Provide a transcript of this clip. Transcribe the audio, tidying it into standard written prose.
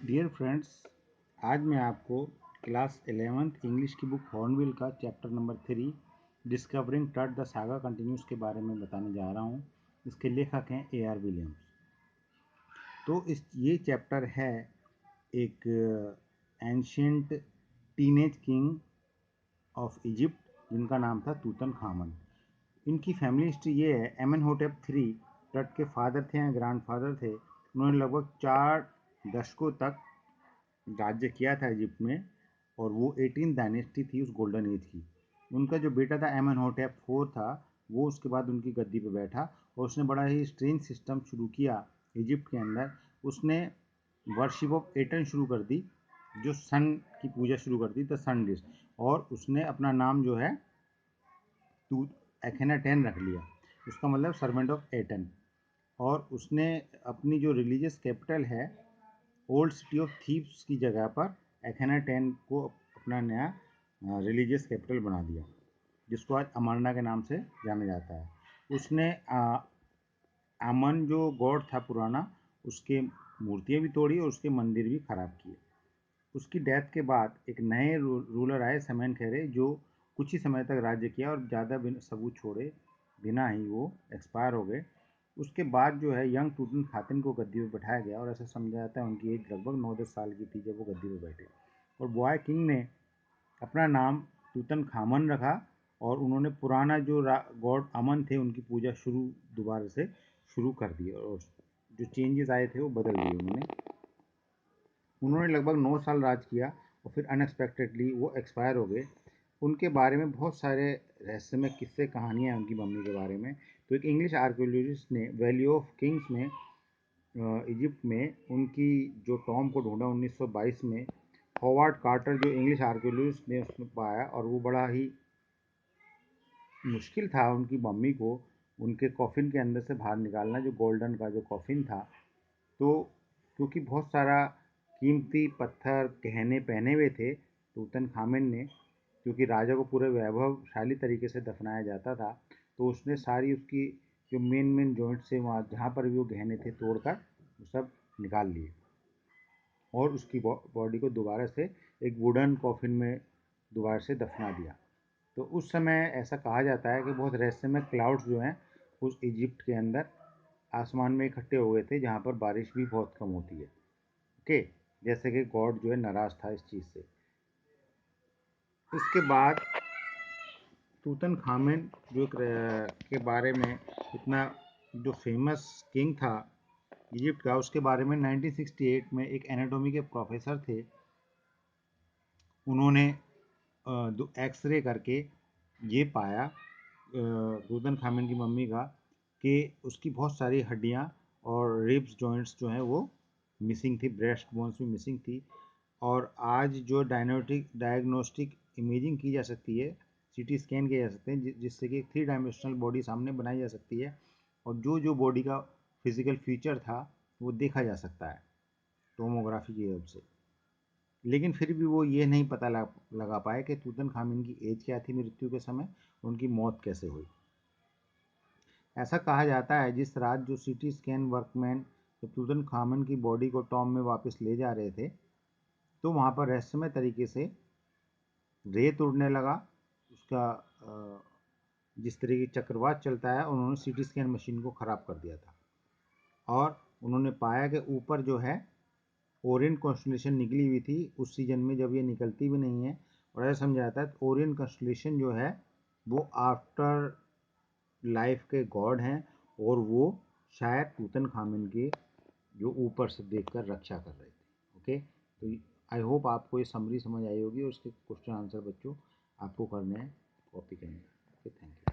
Dear friends, आज मैं आपको क्लास 11th इंग्लिश की बुक हॉर्नबिल का चैप्टर नंबर 3 डिस्कवरिंग टट द सागा कंटिन्यूस के बारे में बताने जा रहा हूँ। इसके लेखक हैं A.R. विलियम्स। तो ये चैप्टर है एक ancient teenage king of Egypt जिनका नाम था तूतनखामन। इनकी फैमिली हिस्ट्री ये है, एमेनहोटेप III टट के फादर थे या ग्रैंडफादर थे। उन्होंने लगभग 4 दशकों तक राज्य किया था इजिप्ट में, और वो 18 डायनेस्टी थी उस गोल्डन एज की। उनका जो बेटा था एमेनहोटेप IV था, वो उसके बाद उनकी गद्दी पर बैठा और उसने बड़ा ही स्ट्रेंज सिस्टम शुरू किया इजिप्ट के अंदर। उसने वर्शिप ऑफ एटन शुरू कर दी, जो सन की पूजा शुरू कर दी, द सन डिश। और उसने अपना नाम जो है एखेनाटेन रख लिया, उसका मतलब सर्वेंट ऑफ एटन। और उसने अपनी जो रिलीजियस कैपिटल है ओल्ड सिटी ऑफ थीव्स की जगह पर एखेनाटेन को अपना नया रिलीजियस कैपिटल बना दिया, जिसको आज अमरना के नाम से जाना जाता है। उसने अमन जो गॉड था पुराना, उसके मूर्तियाँ भी तोड़ी और उसके मंदिर भी खराब किए। उसकी डेथ के बाद एक नए रूलर आए, सेमेनखेरे, जो कुछ ही समय तक राज्य किया और ज़्यादा सबूत छोड़े बिना ही वो एक्सपायर हो गए। उसके बाद जो है यंग टूटनखातन को गद्दी पर बैठाया गया, और ऐसा समझा जाता है उनकी एज लगभग 9-10 साल की थी जब वो गद्दी पर बैठे। और बॉय किंग ने अपना नाम तूतनखामन रखा, और उन्होंने पुराना जो गॉड अमन थे उनकी पूजा दोबारा से शुरू कर दी, और जो चेंजेस आए थे वो बदल दिए उन्होंने लगभग 9 साल राज किया और फिर अनएक्सपेक्टेडली वो एक्सपायर हो गए। उनके बारे में बहुत सारे रहस्यमय किस्से कहानियाँ हैं उनकी मम्मी के बारे में। तो एक इंग्लिश आर्कियोलॉजिस्ट ने वैली ऑफ किंग्स में इजिप्ट में उनकी जो टॉम को ढूंढा 1922 में। हॉवार्ड कार्टर जो इंग्लिश आर्कियोलॉजिस्ट ने उसमें पाया, और वो बड़ा ही मुश्किल था उनकी मम्मी को उनके कॉफिन के अंदर से बाहर निकालना, जो गोल्डन का जो कॉफिन था। तो क्योंकि बहुत सारा कीमती पत्थर गहने पहने हुए थे तूतनखामन ने, क्योंकि राजा को पूरे वैभवशाली तरीके से दफनाया जाता था, तो उसने सारी उसकी जो मेन जॉइंट से वहाँ जहाँ पर भी वो गहने थे तोड़कर वो सब निकाल लिए, और उसकी बॉडी को दोबारा से एक वुडन कॉफिन में दोबारा से दफना दिया। तो उस समय ऐसा कहा जाता है कि बहुत रहस्यमय क्लाउड्स जो हैं उस इजिप्ट के अंदर आसमान में इकट्ठे हो गए थे, जहाँ पर बारिश भी बहुत कम होती है। ओके, जैसे कि गॉड जो है नाराज था इस चीज़ से। इसके बाद तूतनखामन जो के बारे में इतना जो फेमस किंग था इजिप्ट का, उसके बारे में 1968 में एक एनाटॉमी के प्रोफेसर थे। उन्होंने एक्सरे करके ये पाया तूतनखामन की मम्मी का, कि उसकी बहुत सारी हड्डियाँ और रिब्स जॉइंट्स जो हैं वो मिसिंग थी, ब्रेस्ट बोन्स भी मिसिंग थी। और आज जो डायग्नोस्टिक इमेजिंग की जा सकती है, सीटी स्कैन किए जा सकते हैं, जिससे कि 3 डायमेंशनल बॉडी सामने बनाई जा सकती है, और जो बॉडी का फिजिकल फीचर था वो देखा जा सकता है टोमोग्राफी की हेल्प से। लेकिन फिर भी वो ये नहीं पता लगा पाए कि तूतनखामन की एज क्या थी मृत्यु के समय, उनकी मौत कैसे हुई। ऐसा कहा जाता है जिस रात जो सीटी स्कैन वर्कमैन जब तूतनखामन की बॉडी को टॉम में वापस ले जा रहे थे, तो वहाँ पर रहस्यमय तरीके से रेत उड़ने लगा। उसका जिस तरीके चक्रवात चलता है, उन्होंने सीटी स्कैन मशीन को ख़राब कर दिया था, और उन्होंने पाया कि ऊपर जो है ओरियंट कॉन्स्टलेशन निकली हुई थी उस सीजन में, जब ये निकलती भी नहीं है। और ऐसा समझा जाता है ओरियंट कॉन्स्टलेशन जो है वो आफ्टर लाइफ के गॉड हैं, और वो शायद तूतनखामन के जो ऊपर से देखकर रक्षा कर रहे थे। ओके, तो आई होप आपको ये समरी समझ आई होगी, और उसके क्वेश्चन आंसर बच्चों आपको करने हैं कॉपी करने। Okay, thank you.